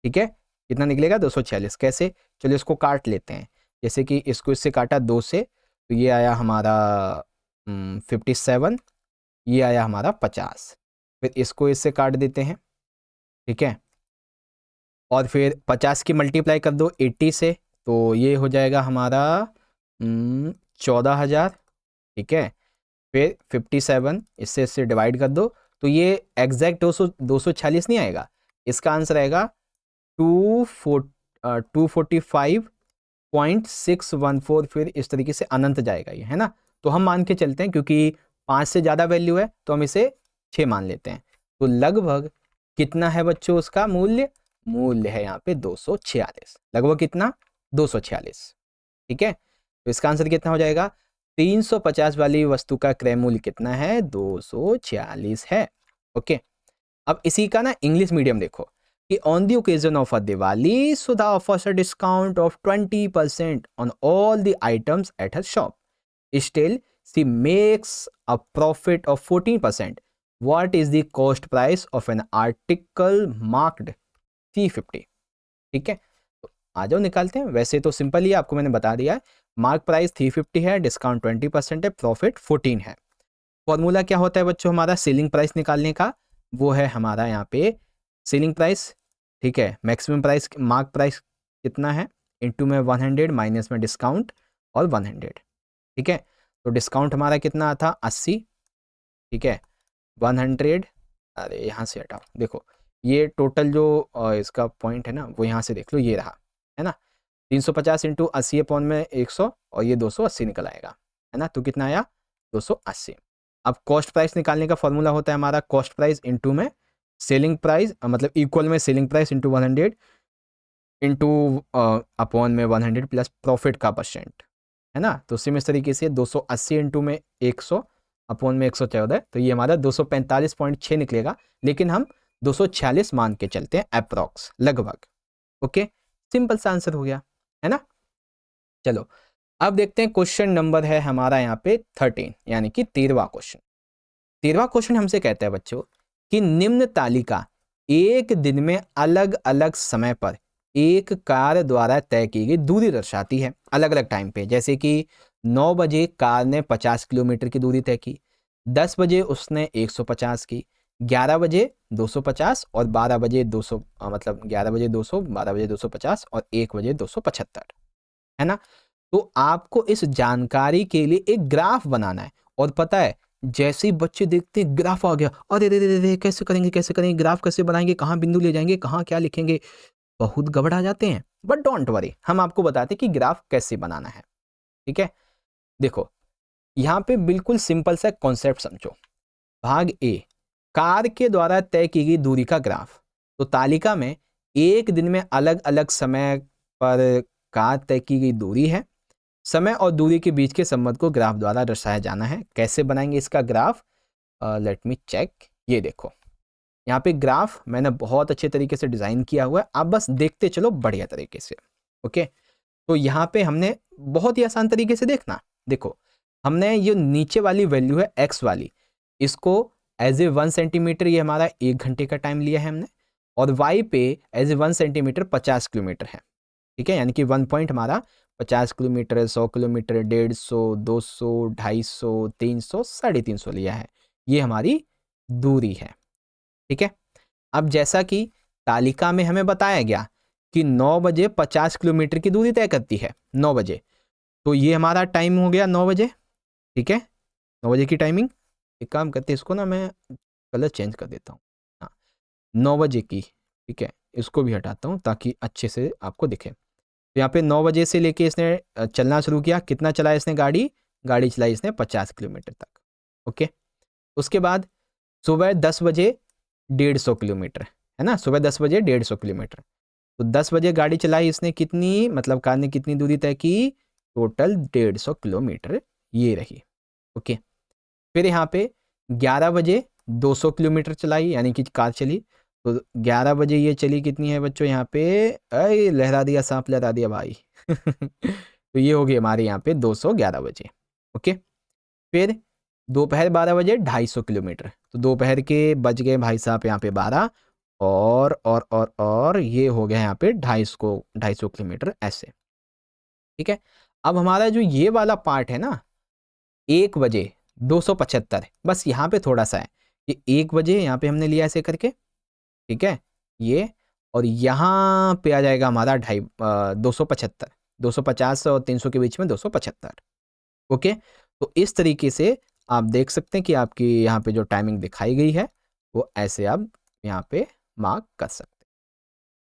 ठीक है। कितना निकलेगा? 246। कैसे? चलिए इसको काट लेते हैं। जैसे कि इसको इससे काटा 2 से, तो ये आया हमारा 57, ये आया हमारा 50। फिर इसको इससे काट देते हैं, ठीक है, और फिर 50 की मल्टीप्लाई कर दो 80 से, तो ये हो जाएगा हमारा 14,000, ठीक है। फिर 57 इससे डिवाइड कर दो, तो ये एग्जैक्ट 246 नहीं आएगा, इसका आंसर आएगा 245.614, फिर इस तरीके से अनंत जाएगा ये, है ना। तो हम मान के चलते हैं क्योंकि 5 से ज़्यादा वैल्यू है तो हम इसे 6 मान लेते हैं। तो लगभग कितना है बच्चों उसका मूल्य है यहाँ पे 246, लगभग कितना 246, ठीक है। तो इसका आंसर कितना हो जाएगा, 350 वाली वस्तु का क्रय मूल्य कितना है 246 है। ओके, अब इसी का ना इंग्लिश मीडियम देखो कि on the occasion of a Diwali Sudha offers a discount of 20% on all the items at her shop, still she makes a profit of 14%, what is the cost price of an article marked 350। ठीक है, तो आ जाओ निकालते हैं। वैसे तो simple ही आपको मैंने बता दिया है, मार्क प्राइस 350 है, डिस्काउंट 20% है, प्रॉफिट 14 है। फॉर्मूला क्या होता है बच्चों हमारा सेलिंग प्राइस निकालने का, वो है हमारा यहाँ पे सेलिंग प्राइस, ठीक है, मैक्सिमम प्राइस मार्क प्राइस कितना है इनटू में 100 माइनस में डिस्काउंट और 100, ठीक है। तो डिस्काउंट हमारा कितना था 80, ठीक है, 100, अरे यहाँ से हटाओ, देखो ये टोटल जो इसका पॉइंट है ना वो यहाँ से देख लो, ये रहा, है ना। 350 इंटू 80 अपॉन में 100 और ये 280 निकल आएगा, है ना। तो कितना आया 280। अब कॉस्ट प्राइस निकालने का फॉर्मूला होता है हमारा कॉस्ट प्राइस इंटू में सेलिंग प्राइस, मतलब इक्वल में selling price into 100 into upon में 100 प्लस प्रॉफिट का परसेंट, है ना। तो सेम इस तरीके से 280 इंटू में 100 अपॉन में 114, तो ये हमारा 245.6 निकलेगा, लेकिन हम 246 मान के चलते हैं अप्रॉक्स, लगभग। ओके, सिंपल सा आंसर हो गया, है ना। चलो अब देखते हैं क्वेश्चन नंबर है हमारा यहाँ पे 13, यानी कि 13वां क्वेश्चन। 13वां क्वेश्चन हमसे कहता है बच्चों कि निम्न तालिका एक दिन में अलग अलग समय पर एक कार द्वारा तय की गई दूरी दर्शाती है, अलग अलग टाइम पे। जैसे कि 9 बजे कार ने 50 किलोमीटर की दूरी तय की, 10 बजे उसने 150 की, 11 बजे 250 और 12 बजे 200, मतलब 11 बजे 200, 12 बजे 250 और 1 बजे 275, है ना। तो आपको इस जानकारी के लिए एक ग्राफ बनाना है, और पता है जैसे ही बच्चे देखते हैं ग्राफ आ गया, अरे रे रे रे कैसे करेंगे, ग्राफ कैसे बनाएंगे, कहाँ बिंदु ले जाएंगे, कहाँ क्या लिखेंगे, बहुत घबरा जाते हैं। बट डोंट वरी, हम आपको बताते हैं कि ग्राफ कैसे बनाना है, ठीक है। देखो यहाँ पे बिल्कुल सिंपल सा कॉन्सेप्ट समझो। भाग ए, कार के द्वारा तय की गई दूरी का ग्राफ। तो तालिका में एक दिन में अलग अलग समय पर कार तय की गई दूरी है, समय और दूरी के बीच के संबंध को ग्राफ द्वारा दर्शाया जाना है। कैसे बनाएंगे इसका ग्राफ, लेट मी चेक। ये देखो यहाँ पे ग्राफ मैंने बहुत अच्छे तरीके से डिजाइन किया हुआ है, आप बस देखते चलो बढ़िया तरीके से। ओके, तो यहाँ पे हमने बहुत ही आसान तरीके से देखना, देखो हमने ये नीचे वाली वैल्यू है x वाली, इसको एज ए 1 सेंटीमीटर, ये हमारा 1 घंटे का टाइम लिया है हमने, और y पे एज ए 1 सेंटीमीटर 50 किलोमीटर है, ठीक है। यानी कि 1 पॉइंट हमारा 50 किलोमीटर, 100 किलोमीटर, 150, 200, 250, 300, 350 लिया है, ये हमारी दूरी है, ठीक है। अब जैसा कि तालिका में हमें बताया गया कि 9 बजे 50 किलोमीटर की दूरी तय करती है, 9 बजे, तो ये हमारा टाइम हो गया 9 बजे, ठीक है, 9 बजे की टाइमिंग। एक काम करते हैं, इसको ना मैं कलर चेंज कर देता हूँ, हाँ 9 बजे की, ठीक है, इसको भी हटाता हूँ ताकि अच्छे से आपको दिखे। तो यहाँ पे 9 बजे से लेके इसने चलना शुरू किया, कितना चलाया इसने गाड़ी चलाई इसने 50 किलोमीटर तक। ओके, उसके बाद सुबह 10 बजे 150 किलोमीटर, है ना, सुबह 10 बजे 150 किलोमीटर। तो 10 बजे गाड़ी चलाई इसने कितनी, मतलब कार ने कितनी दूरी तय की, टोटल 150 किलोमीटर ये रही। ओके, फिर यहाँ पे 11 बजे 200 किलोमीटर चलाई, यानी कि कार चली, तो 11 बजे ये चली कितनी है बच्चों यहाँ पे, अरे लहरा दिया सांप, लहरा दिया भाई तो ये होगी हमारे यहाँ पे 211 बजे। ओके, फिर दोपहर 12 बजे 250 किलोमीटर, तो दोपहर के बज गए भाई साहब यहाँ पे 12, और ये हो गया यहाँ पे 250 किलोमीटर ऐसे, ठीक है। अब हमारा जो ये वाला पार्ट है ना, 1 बजे 275, बस यहाँ पे थोड़ा सा है कि 1 बजे यहाँ पे हमने लिया ऐसे करके, ठीक है, ये, और यहाँ पे आ जाएगा हमारा 275, 250 और 300 के बीच में 275। ओके, तो इस तरीके से आप देख सकते हैं कि आपकी यहाँ पे जो टाइमिंग दिखाई गई है वो ऐसे आप यहाँ पे मार्क कर सकते हैं।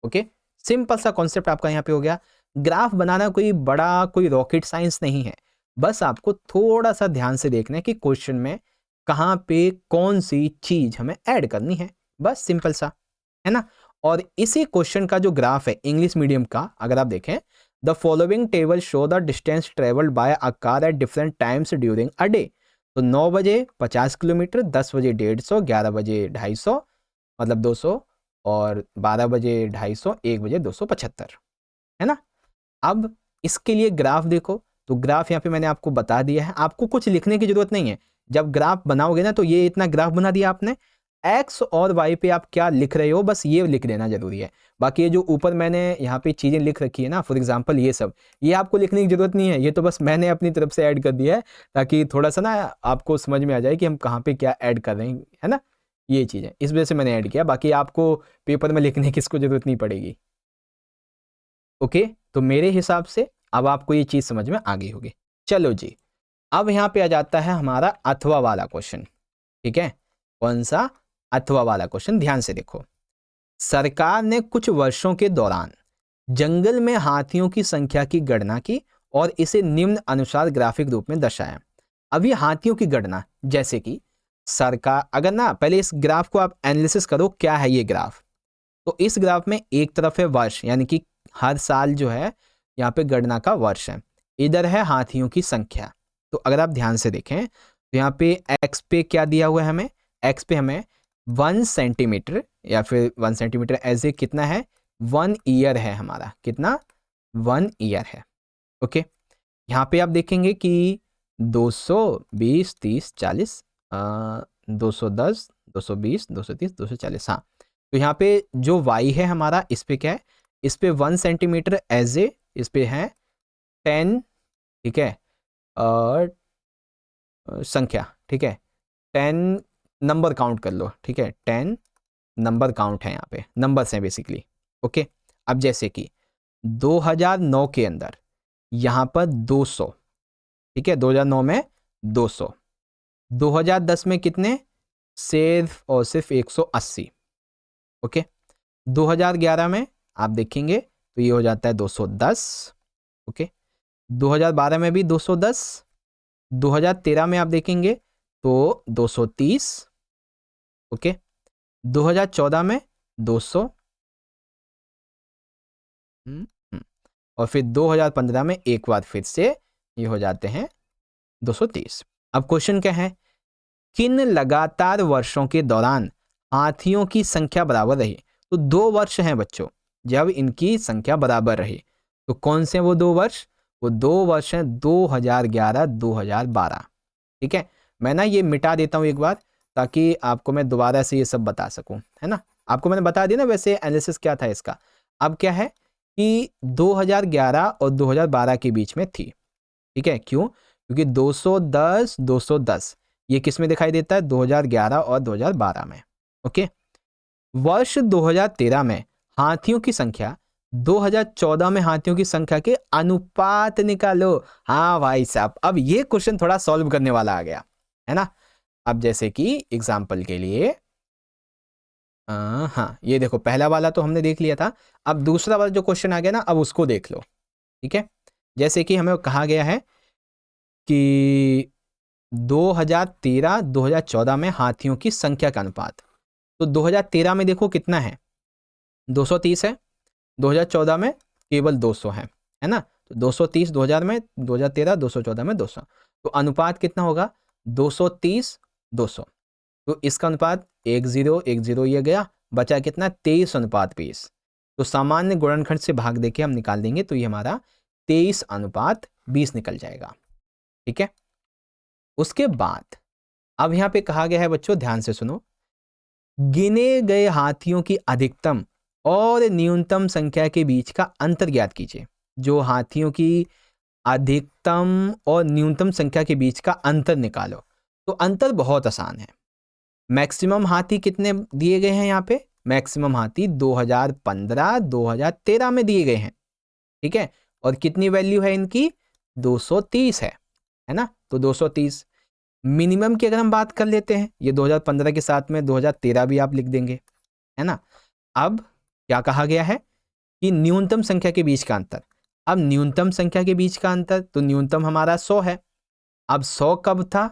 ओके, सिंपल सा कॉन्सेप्ट आपका यहाँ पे हो गया। ग्राफ बनाना कोई बड़ा कोई रॉकेट साइंस नहीं है, बस आपको थोड़ा सा ध्यान से देखना है कि क्वेश्चन में कहाँ पे कौन सी चीज हमें ऐड करनी है, बस सिंपल सा, है ना। और इसी क्वेश्चन का जो ग्राफ है इंग्लिश मीडियम का, अगर आप देखें, the following table show the distance travelled by a car at different times during a day. तो 9 बजे 50 किलोमीटर, 10 बजे 150, 11 बजे 250 मतलब 200, और 12 बजे 250, 1 बजे 275, है ना। अब इसके लिए ग्राफ देखो, तो ग्राफ यहाँ पे मैंने आपको बता दिया है, आपको कुछ लिखने की जरूरत नहीं है। जब ग्राफ बनाओगे ना, तो ये इतना ग्राफ बना दिया आपने, एक्स और वाई पे आप क्या लिख रहे हो बस ये लिख देना जरूरी है। बाकी ये जो ऊपर मैंने यहाँ पे चीजें लिख रखी है ना, फॉर एग्जांपल ये सब, ये आपको लिखने की जरूरत नहीं है, ये तो बस मैंने अपनी तरफ से ऐड कर दिया है, ताकि थोड़ा सा ना आपको समझ में आ जाए कि हम कहाँ पे क्या ऐड कर रहे हैं, है ना। ये चीजें इस वजह से मैंने ऐड किया, बाकी आपको पेपर में लिखने की इसको जरूरत नहीं पड़ेगी। ओके, तो मेरे हिसाब से अब आपको ये चीज समझ में आ गई होगी। चलो जी, अब यहाँ पे आ जाता है हमारा अथवा वाला क्वेश्चन। ठीक है, कौन सा? अथवा वाला क्वेश्चन। ध्यान से देखो, सरकार ने कुछ वर्षों के दौरान जंगल में हाथियों की संख्या की गणना की और इसे निम्न अनुसार ग्राफिक रूप में दर्शाया। अब ये हाथियों की गणना, जैसे कि सरकार, अगर ना पहले इस ग्राफ को आप एनालिसिस करो, क्या है ये ग्राफ। तो इस ग्राफ में एक तरफ है वर्ष, यानी कि हर साल जो है यहाँ पे गणना का वर्ष है, इधर है हाथियों की संख्या। तो अगर आप ध्यान से देखें तो यहाँ पे एक्स पे क्या दिया हुआ है हमें, एक्स पे हमें 1 सेंटीमीटर, या फिर 1 सेंटीमीटर एज ए कितना है, 1 ईयर है हमारा, कितना, 1 ईयर है। ओके, यहाँ पे आप देखेंगे कि 220, 30, 40, 210, 220, 230, 240, हाँ। तो यहाँ पे जो y है हमारा, इस पे क्या है, इस पे 1 सेंटीमीटर एज ए, इस पे है 10, ठीक है, और संख्या, ठीक है, 10 नंबर काउंट कर लो, ठीक है, 10 नंबर काउंट है, यहाँ पे नंबर्स हैं बेसिकली। ओके, अब जैसे कि 2009 के अंदर यहाँ पर 200, ठीक है, 2009 में 200, 2010 में कितने, सिर्फ और सिर्फ 180। ओके, 2011 में आप देखेंगे तो ये हो जाता है 210। ओके, 2012 में भी 210, 2013 में आप देखेंगे तो 230। ओके, 2014 में 200, और फिर 2015 में एक बार फिर से ये हो जाते हैं 230। अब क्वेश्चन क्या है, किन लगातार वर्षों के दौरान हाथियों की संख्या बराबर रही। तो 2 वर्ष हैं बच्चों जब इनकी संख्या बराबर रही, तो कौन से वो 2 वर्ष, वो 2 वर्ष हैं 2011 2012। ठीक है, मैं ना ये मिटा देता हूं एक बार, ताकि आपको मैं दोबारा से ये सब बता सकूं, है ना। आपको मैंने बता दिया ना वैसे एनालिसिस क्या था इसका। अब क्या है कि 2011 और 2012 के बीच में थी, ठीक है, क्यों, क्योंकि 210 210 ये किस में दिखाई देता है, 2011 और 2012 में। ओके, वर्ष 2013 में हाथियों की संख्या 2014 में हाथियों की संख्या के अनुपात निकालो। हाँ भाई साहब, अब ये क्वेश्चन थोड़ा सॉल्व करने वाला आ गया, है ना। अब जैसे कि एग्जांपल के लिए, हाँ ये देखो, पहला वाला तो हमने देख लिया था, अब दूसरा वाला जो क्वेश्चन आ गया ना, अब उसको देख लो। ठीक है, जैसे कि हमें कहा गया है कि 2013-2014 में हाथियों की संख्या का अनुपात, तो 2013 में देखो कितना है, 230 है, 2014 में केवल 200 है ना। तो 230 2000 में, 2013 214 में 200, तो अनुपात कितना होगा, 230 200। तो इसका अनुपात 1010 ये गया, बचा कितना, 23:20। तो सामान्य गुणनखंड से भाग देके हम निकाल देंगे, तो ये हमारा 23:20 निकल जाएगा। ठीक है, उसके बाद अब यहां पे कहा गया है बच्चों, ध्यान से सुनो, गिने गए हाथियों की अधिकतम और न्यूनतम संख्या के बीच का अंतर ज्ञात कीजिए। जो हाथियों की अधिकतम और न्यूनतम संख्या के बीच का अंतर निकालो। तो अंतर बहुत आसान है, मैक्सिमम हाथी कितने दिए गए हैं यहाँ पे, मैक्सिमम हाथी 2015 2013 में दिए गए हैं, ठीक है, और कितनी वैल्यू है इनकी, 230 है ना। तो 230 मिनिमम की अगर हम बात कर लेते हैं, ये 2015 के साथ में 2013 भी आप लिख देंगे, है ना। अब क्या कहा गया है कि न्यूनतम संख्या के बीच का अंतर। अब न्यूनतम संख्या के बीच का अंतर तो न्यूनतम हमारा 100 है। अब 100 कब था,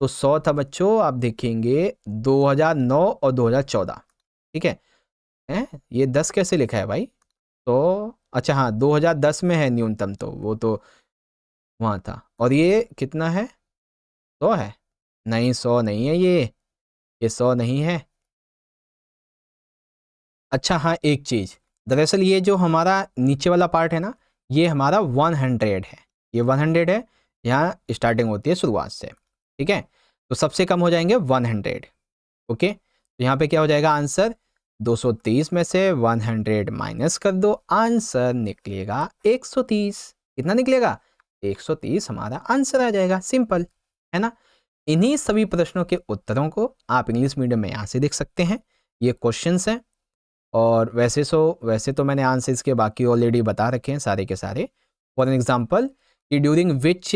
तो 100 था बच्चों, आप देखेंगे 2009 और 2014, ठीक है। ये 10 कैसे लिखा है भाई, तो अच्छा हाँ 2010 में है न्यूनतम, तो वो तो वहाँ था। और ये कितना है, 100 है, नहीं 100 नहीं है, ये 100 नहीं है। अच्छा हाँ एक चीज़, दरअसल ये जो हमारा नीचे वाला पार्ट है ना, ये हमारा 100 है, ये 100 है, यहाँ स्टार्टिंग होती है शुरुआत से, ठीक है। तो सबसे कम हो जाएंगे 100, ओके। तो यहाँ पे क्या हो जाएगा आंसर, 230 में से 100 माइनस कर दो, आंसर निकलेगा 130। कितना निकलेगा, 130 हमारा आंसर आ जाएगा, सिंपल है ना। इन्हीं सभी प्रश्नों के उत्तरों को आप इंग्लिश मीडियम में यहाँ से देख सकते हैं, ये क्वेश्चंस हैं। और वैसे तो मैंने आंसर्स के बाकी ऑलरेडी बता रखे हैं सारे के सारे। फॉर एन एग्जाम्पल कि during which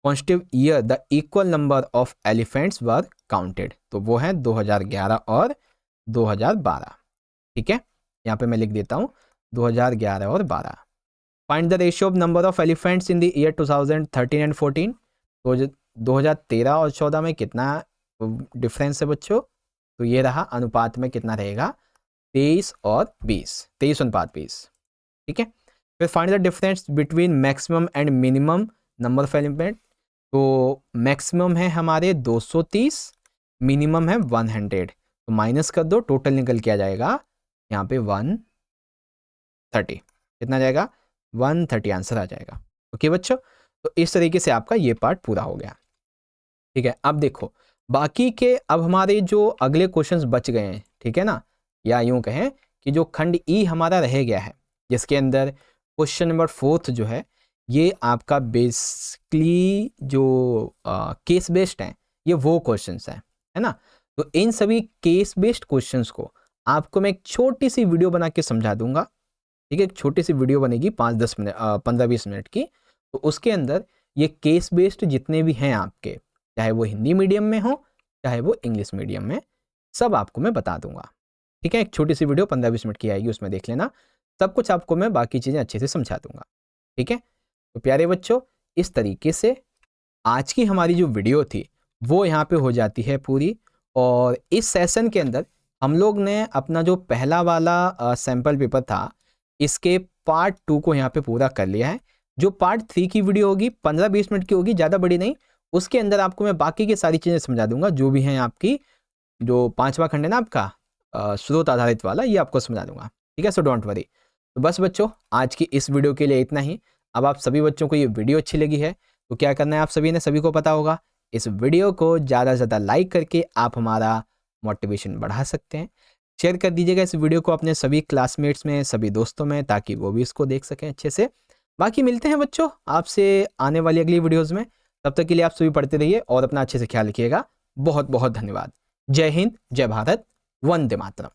constitutive year the equal number of elephants were counted, तो वो है 2011 और 2012, ठीक है। यहाँ पे मैं लिख देता हूँ 2011 और 12। Find the ratio of number of elephants in the year 2013 and 14, तो 2013 और 14 में कितना डिफरेंस है बच्चों, तो ये रहा अनुपात में कितना रहेगा, 23 और 20, 23:20, ठीक है। फिर find the difference between maximum and minimum number of element, तो मैक्सिमम है हमारे 230, मिनिमम है 100, तो माइनस कर दो, टोटल निकल के आ जाएगा यहाँ पे 130, कितना जाएगा 130 आंसर आ जाएगा, ओके बच्चों। तो इस तरीके से आपका ये पार्ट पूरा हो गया, ठीक है। अब देखो बाकी के, अब हमारे जो अगले क्वेश्चंस बच गए हैं, ठीक है ना, या यूं कहें कि जो खंड ई हमारा रह गया है, जिसके अंदर क्वेश्चन नंबर 4 जो है, ये आपका बेसिकली जो केस बेस्ड है, ये वो क्वेश्चंस हैं, है ना। तो इन सभी केस बेस्ड क्वेश्चंस को आपको मैं एक छोटी सी वीडियो बना के समझा दूंगा, ठीक है। एक छोटी सी वीडियो बनेगी 5-10 मिनट 15-20 मिनट की, तो उसके अंदर ये केस बेस्ड जितने भी हैं आपके, चाहे वो हिंदी मीडियम में हो चाहे वो इंग्लिश मीडियम में, सब आपको मैं बता दूंगा, ठीक है। एक छोटी सी वीडियो 15-20 मिनट की आएगी, उसमें देख लेना, सब कुछ आपको मैं बाकी चीज़ें अच्छे से समझा दूंगा, ठीक है। तो प्यारे बच्चों, इस तरीके से आज की हमारी जो वीडियो थी वो यहाँ पे हो जाती है पूरी। और इस सेशन के अंदर हम लोग ने अपना जो पहला वाला सैम्पल पेपर था, इसके पार्ट 2 को यहाँ पे पूरा कर लिया है। जो पार्ट 3 की वीडियो होगी 15-20 मिनट की होगी, ज़्यादा बड़ी नहीं, उसके अंदर आपको मैं बाकी की सारी चीज़ें समझा दूंगा, जो भी हैं आपकी, जो 5वां खंड है ना आपका स्रोत आधारित वाला, ये आपको समझा दूंगा, ठीक है। So don't worry. तो बस बच्चों, आज की इस वीडियो के लिए इतना ही। अब आप सभी बच्चों को ये वीडियो अच्छी लगी है तो क्या करना है, आप सभी ने, सभी को पता होगा, इस वीडियो को ज़्यादा से ज़्यादा लाइक करके आप हमारा मोटिवेशन बढ़ा सकते हैं। शेयर कर दीजिएगा इस वीडियो को अपने सभी क्लासमेट्स में, सभी दोस्तों में, ताकि वो भी इसको देख सकें अच्छे से। बाकी मिलते हैं बच्चों आपसे आने वाली अगली वीडियोज़ में, तब तक के लिए आप सभी पढ़ते रहिए और अपना अच्छे से ख्याल रखिएगा। बहुत बहुत धन्यवाद। जय हिंद, जय भारत, वंदे मातरम।